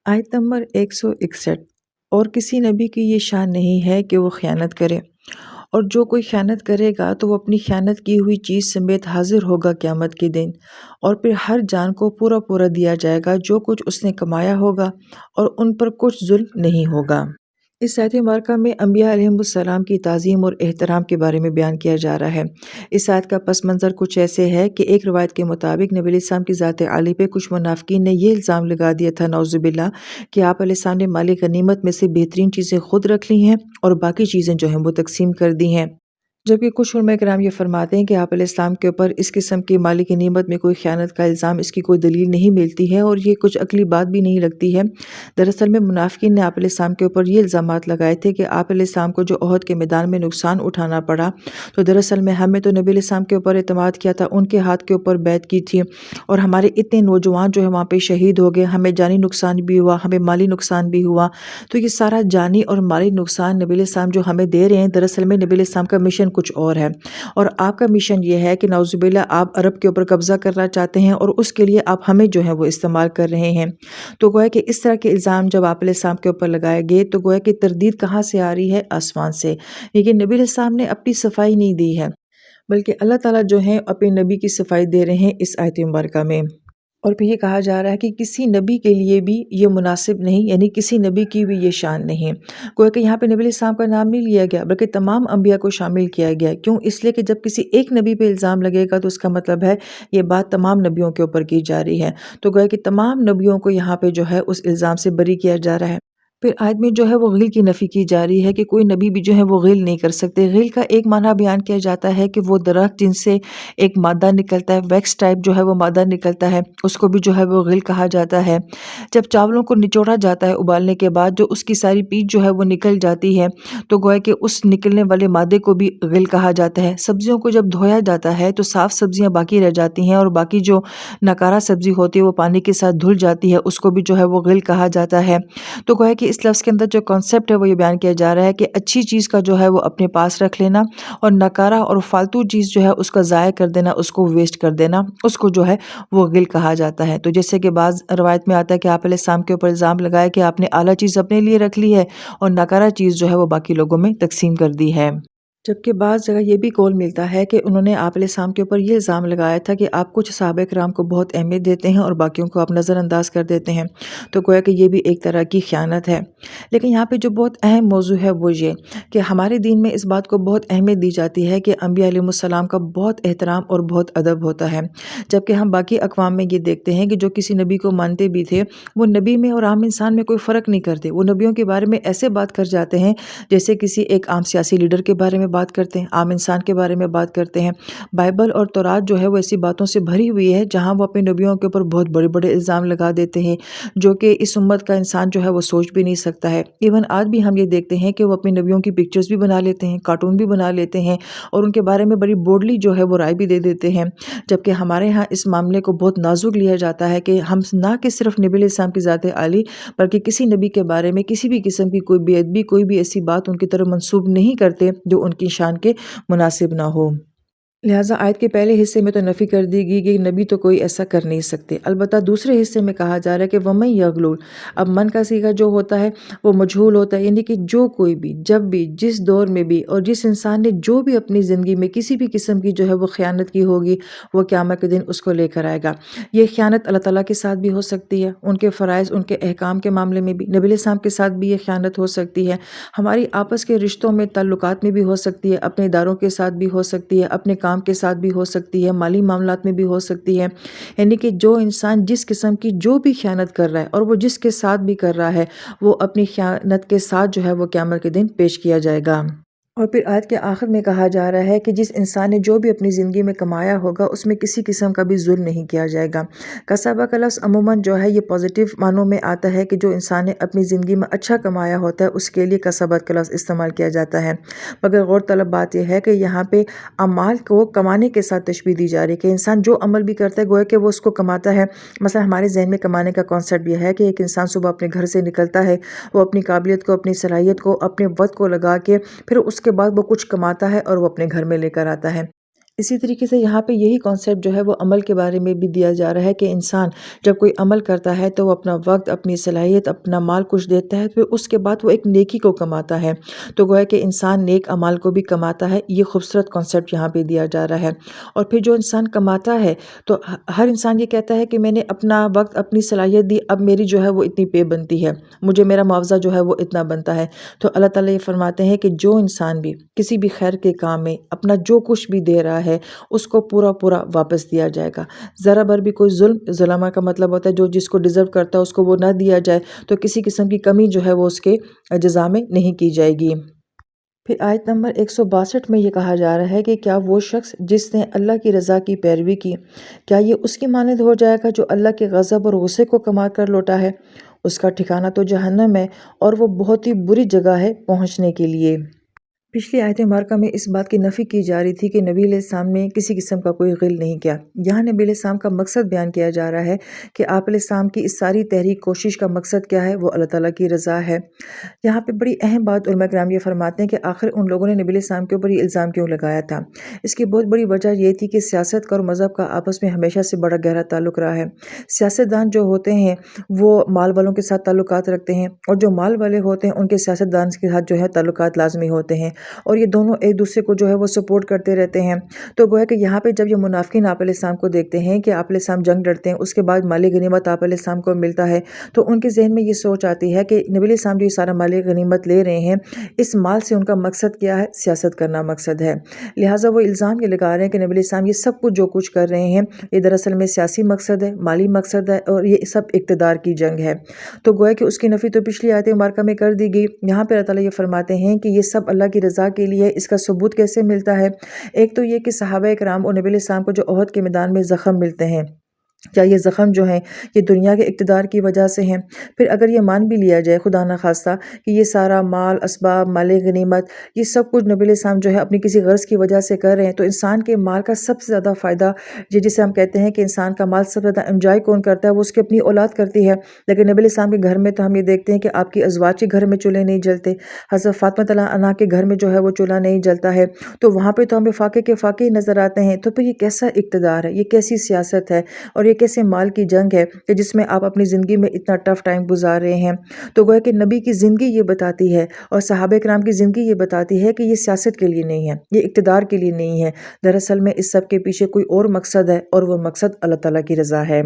आयत नंबर 161। और किसी नबी की ये शान नहीं है कि वो खयानत करे, और जो कोई खयानत करेगा तो वो अपनी खयानत की हुई चीज़ समेत हाजिर होगा क़यामत के दिन, और फिर हर जान को पूरा पूरा दिया जाएगा जो कुछ उसने कमाया होगा, और उन पर कुछ जुल्म नहीं होगा। इस आयत मुबारका में अंबिया अलैहिमुस्सलाम की ताज़ीम और एहतराम के बारे में बयान किया जा रहा है। इस आयत का पस मंज़र कुछ ऐसे है कि एक रवायत के मुताबिक नबी अलैहिस्सलाम की ज़ात आली पे कुछ मुनाफ़िकीन ने ये इल्ज़ाम लगा दिया था, नौज़ुबिल्लाह, कि आप अलैहिस्सलाम ने माल गनीमत में से बेहतरीन चीज़ें खुद रख ली हैं और बाकी चीज़ें जो हैं वो तक़सीम कर दी हैं। जबकि कुछ उलमा किराम ये फरमाते हैं कि आप अलैहिस्सलाम के ऊपर इस किस्म की माली गनीमत में कोई ख़यानत का इल्ज़ाम, इसकी कोई दलील नहीं मिलती है और ये कुछ अक़ली बात भी नहीं लगती है। दरअसल में मुनाफ़िकीन ने आप अलैहिस्सलाम के ऊपर ये इल्ज़ामात लगाए थे कि आप अलैहिस्सलाम को जो ओहद के मैदान में नुकसान उठाना पड़ा, तो दरअसल में हमें तो नबी अलैहिस्सलाम के ऊपर एतमाद किया था, उनके हाथ के ऊपर बैत की थी, और हमारे इतने नौजवान जो है वहाँ पे शहीद हो गए, हमें जानी नुकसान भी हुआ, हमें माली नुकसान भी हुआ। तो ये सारा जानी और माली नुकसान नबी अलैहिस्सलाम जो हमें दे रहे हैं, दरअसल में नबी अलैहिस्सलाम का मिशन कुछ और है, और आपका मिशन ये है कि नाउज़ुबिल्लाह आप अरब के ऊपर कब्ज़ा करना चाहते हैं और उसके लिए आप हमें जो है वो इस्तेमाल कर रहे हैं। तो गोया कि इस तरह के इल्ज़ाम जब आप अलैहिस्सलाम के ऊपर लगाए गए, तो गोया कि तरदीद कहाँ से आ रही है? आसमान से। लेकिन नबी अलैहिस्सलाम ने अपनी सफाई नहीं दी है, बल्कि अल्लाह ताला जो है अपने नबी की सफाई दे रहे हैं इस आयत मुबारका में। और फिर ये कहा जा रहा है कि किसी नबी के लिए भी ये मुनासिब नहीं, यानी किसी नबी की भी ये शान नहीं। गोया कि यहाँ पे नबी अलैहिस्सलाम का नाम नहीं लिया गया, बल्कि तमाम अंबिया को शामिल किया गया। क्यों? इसलिए कि जब किसी एक नबी पे इल्ज़ाम लगेगा तो उसका मतलब है ये बात तमाम नबियों के ऊपर की जा रही है। तो गोया कि तमाम नबियों को यहाँ पे जो है उस इल्ज़ाम से बरी किया जा रहा है। फिर आयत में जो है वो ग़िल की नफ़ी की जा रही है कि कोई नबी भी जो है वो ग़िल नहीं कर सकते। ग़िल का एक माना बयान किया जाता है कि वो दरख्त जिनसे एक मादा निकलता है, वैक्स टाइप जो है वो मादा निकलता है, उसको भी जो है वो ग़िल कहा जाता है। जब चावलों को निचोड़ा जाता है उबालने के बाद, जो उसकी सारी पीच जो है वो निकल जाती है, तो गोया कि उस निकलने वाले मादे को भी ग़िल कहा जाता है। सब्जियों को जब धोया जाता है तो साफ़ सब्जियाँ बाकी रह जाती हैं, और बाकी जो नकारा सब्ज़ी होती है वो पानी के साथ धुल जाती है, उसको भी जो है वो ग़िल कहा जाता है। तो गोया कि इस लफ्ज़ के अंदर जो कॉन्सेप्ट है वो ये बयान किया जा रहा है कि अच्छी चीज़ का जो है वो अपने पास रख लेना, और नकारा और फालतू चीज़ जो है उसका ज़ाया कर देना, उसको वेस्ट कर देना, उसको जो है वो ग़िल कहा जाता है। तो जैसे कि बाज़ रवायत में आता है कि आप अलैहिस्सलाम के ऊपर इल्ज़ाम लगाया कि आपने आला चीज़ अपने लिए रख ली है और नकारा चीज़ जो है वो बाकी लोगों में तक़सीम कर दी है। जबकि बाज़ जगह ये भी कौल मिलता है कि उन्होंने आप अलैहिस्सलाम के ऊपर ये इल्ज़ाम लगाया था कि आप कुछ सहाबा किराम को बहुत अहमियत देते हैं और बाकियों को आप नज़रअंदाज कर देते हैं। तो गोया कि ये भी एक तरह की ख़यानत है। लेकिन यहाँ पे जो बहुत अहम मौज़ू है वो ये कि हमारे दीन में इस बात को बहुत अहमियत दी जाती है कि अंबिया अलैहिमुस्सलाम का बहुत एहतराम और बहुत अदब होता है। जबकि हम बाकी अक़वाम में ये देखते हैं कि जो किसी नबी को मानते भी थे, वो नबी में और आम इंसान में कोई फ़र्क नहीं करते। वो नबियों के बारे में ऐसे बात कर जाते हैं जैसे किसी एक आम सियासी लीडर के बारे में बात करते हैं, आम इंसान के बारे में बात करते हैं। बाइबल और तौरात जो है वो ऐसी बातों से भरी हुई है जहाँ वो अपने नबियों के ऊपर बहुत बड़े-बड़े इल्ज़ाम लगा देते हैं, जो कि इस उम्मत का इंसान जो है वो सोच भी नहीं सकता है। इवन आज भी हम ये देखते हैं कि वो अपने नबियों की पिक्चर्स भी बना लेते हैं, कार्टून भी बना लेते हैं, और उनके बारे में बड़ी बोल्डली जो है वो राय भी दे देते हैं। जबकि हमारे यहाँ इस मामले को बहुत नाज़ुक लिया जाता है कि हम ना कि सिर्फ़ नबी अलैहिस्सलाम की ज़ात आली, बल्कि किसी नबी के बारे में किसी भी किस्म की कोई बेअदबी, कोई भी ऐसी बात उनकी तरफ मंसूब नहीं करते जो उनकी शान के मुनासिब ना हो। लिहाजा आयत के पहले हिस्से में तो नफ़ी कर दी गई कि नबी तो कोई ऐसा कर नहीं सकते। अलबत्ता दूसरे हिस्से में कहा जा रहा है कि वमन यग़लुल। अब मन का सीगा जो होता है वो मजहूल होता है, यानी कि जो कोई भी, जब भी, जिस दौर में भी, और जिस इंसान ने जो भी अपनी ज़िंदगी में किसी भी किस्म की जो है वो ख़यानत की होगी, वो क़यामत के दिन उसको लेकर आएगा। ये ख़यानत अल्लाह ताला के साथ भी हो सकती है, उनके फ़राइज़, उनके अहकाम के मामले में भी। नबी अलैहिस्सलाम के साथ भी ये ख़यानत हो सकती है, हमारी आपस के रिश्तों में, ताल्लुकात में भी हो सकती है, अपने इदारों के साथ भी हो सकती है, अपने काम के साथ भी हो सकती है, माली मामलात में भी हो सकती है। यानी कि जो इंसान जिस किस्म की जो भी ख़यानत कर रहा है, और वो जिसके साथ भी कर रहा है, वो अपनी ख़यानत के साथ जो है वो क़यामत के दिन पेश किया जाएगा। और फिर आयत के आखिर में कहा जा रहा है कि जिस इंसान ने जो भी अपनी ज़िंदगी में कमाया होगा उसमें किसी किस्म का भी जुल्म नहीं किया जाएगा। कसबा का लफ्ज़ अमूमन जो है ये पॉजिटिव मानों में आता है कि जो इंसान ने अपनी ज़िंदगी में अच्छा कमाया होता है उसके लिए कसबत का लफ्ज़ इस्तेमाल किया जाता है। मगर गौर तलब बात यह है कि यहाँ पे अमाल को कमाने के साथ तशबीह दी जा रही है कि इंसान जो अमल भी करता है गोया कि वो उसको कमाता है। मसलन हमारे जहन में कमाने का कॉन्सेप्ट यह है कि एक इंसान सुबह अपने घर से निकलता है, वो अपनी काबिलियत को, अपनी सलाहियत को, अपने वक्त को लगा के फिर उसके बाद वो कुछ कमाता है और वो अपने घर में लेकर आता है। इसी तरीके سے یہاں پہ یہی کانسیپٹ جو ہے وہ عمل کے بارے میں بھی دیا جا رہا ہے کہ انسان جب کوئی عمل کرتا ہے تو وہ اپنا وقت، اپنی صلاحیت، اپنا مال کچھ دیتا ہے، پھر اس کے بعد وہ ایک نیکی کو کماتا ہے، تو گویا کہ انسان نیک اعمال کو بھی کماتا ہے۔ یہ خوبصورت کانسیپٹ یہاں پہ دیا جا رہا ہے۔ اور پھر جو انسان کماتا ہے تو ہر انسان یہ کہتا ہے کہ میں نے اپنا وقت، اپنی صلاحیت دی، اب میری جو ہے وہ اتنی پے بنتی ہے، مجھے میرا معاوضہ جو ہے وہ اتنا بنتا ہے۔ تو اللہ تعالیٰ یہ فرماتے ہیں کہ جو انسان بھی کسی بھی خیر کے کام میں اپنا جو کچھ بھی دے رہا ہے اس کو پورا پورا واپس دیا جائے گا۔ ذرا بھر بھی کوئی ظلمہ کا مطلب ہوتا ہے جو جس کو ڈیزرو کرتا ہے اس کو وہ نہ دیا جائے، تو کسی قسم کی کمی جو ہے وہ اس کے جزا میں نہیں کی جائے گی۔ پھر آیت نمبر 162 میں یہ کہا جا رہا ہے کہ کیا وہ شخص جس نے اللہ کی رضا کی پیروی کی، کیا یہ اس کی مانند ہو جائے گا جو اللہ کے غضب اور غصے کو کما کر لوٹا ہے؟ اس کا ٹھکانہ تو جہنم ہے اور وہ بہت ہی بری جگہ ہے پہنچنے کے لیے۔ پچھلی آیت مبارکہ میں اس بات کی نفی کی جا رہی تھی کہ نبی علیہ السلام نے کسی قسم کا کوئی غل نہیں کیا۔ یہاں نبی علیہ السلام کا مقصد بیان کیا جا رہا ہے کہ آپ علیہ السلام کی اس ساری تحریک کوشش کا مقصد کیا ہے، وہ اللہ تعالیٰ کی رضا ہے۔ یہاں پہ بڑی اہم بات علماء کرام یہ فرماتے ہیں کہ آخر ان لوگوں نے نبی علیہ السلام کے اوپر یہ الزام کیوں لگایا تھا۔ اس کی بہت بڑی وجہ یہ تھی کہ سیاست کا اور مذہب کا آپس میں ہمیشہ سے بڑا گہرا تعلق رہا ہے۔ سیاستدان جو ہوتے ہیں وہ مال والوں کے ساتھ تعلقات رکھتے ہیں، اور جو مال والے ہوتے ہیں ان کے سیاستدان کے ساتھ جو ہے تعلقات لازمی ہوتے ہیں، اور یہ دونوں ایک دوسرے کو جو ہے وہ سپورٹ کرتے رہتے ہیں۔ تو گویا کہ یہاں پہ جب یہ منافقین آپ علیہ السلام کو دیکھتے ہیں کہ آپ علیہ السلام جنگ لڑتے ہیں، اس کے بعد مالی غنیمت آپ علیہ السلام کو ملتا ہے، تو ان کے ذہن میں یہ سوچ آتی ہے کہ نبی علیہ السلام جو یہ سارا مالی غنیمت لے رہے ہیں، اس مال سے ان کا مقصد کیا ہے؟ سیاست کرنا مقصد ہے۔ لہٰذا وہ الزام یہ لگا رہے ہیں کہ نبی علیہ السلام یہ سب کچھ جو کچھ کر رہے ہیں یہ دراصل میں سیاسی مقصد ہے، مالی مقصد ہے، اور یہ سب اقتدار کی جنگ ہے۔ تو گویا کہ اس کی نفی تو پچھلی آیت مبارکہ میں کر دی گئی۔ یہاں پہ اللہ تعالیٰ یہ فرماتے ہیں کہ یہ سب اللہ کی رضا کے لیے۔ اس کا ثبوت کیسے ملتا ہے؟ ایک تو یہ کہ صحابہ کرام اور نبی علیہ السلام کو جو احد کے میدان میں زخم ملتے ہیں، کیا یہ زخم جو ہیں یہ دنیا کے اقتدار کی وجہ سے ہیں؟ پھر اگر یہ مان بھی لیا جائے خدا نخواستہ کہ یہ سارا مال، اسباب، مال غنیمت، یہ سب کچھ نبی علیہ السلام جو ہے اپنی کسی غرض کی وجہ سے کر رہے ہیں، تو انسان کے مال کا سب سے زیادہ فائدہ جسے ہم کہتے ہیں کہ انسان کا مال سب سے زیادہ انجوائے کون کرتا ہے، وہ اس کی اپنی اولاد کرتی ہے۔ لیکن نبی علیہ السلام کے گھر میں تو ہم یہ دیکھتے ہیں کہ آپ کی ازواج کے گھر میں چولہے نہیں جلتے، حضرت فاطمہ اللہ عنہا کے گھر میں جو ہے وہ چولہا نہیں جلتا ہے، تو وہاں پہ تو ہمیں فاقے کے فاقے نظر آتے ہیں۔ تو پھر یہ کیسا اقتدار ہے، یہ کیسی سیاست ہے، اور یہ کیسے مال کی جنگ ہے کہ جس میں آپ اپنی زندگی میں اتنا ٹف ٹائم گزار رہے ہیں؟ تو گویا کہ نبی کی زندگی یہ بتاتی ہے اور صحابہ کرام کی زندگی یہ بتاتی ہے کہ یہ سیاست کے لیے نہیں ہے، یہ اقتدار کے لیے نہیں ہے، دراصل میں اس سب کے پیچھے کوئی اور مقصد ہے، اور وہ مقصد اللہ تعالیٰ کی رضا ہے۔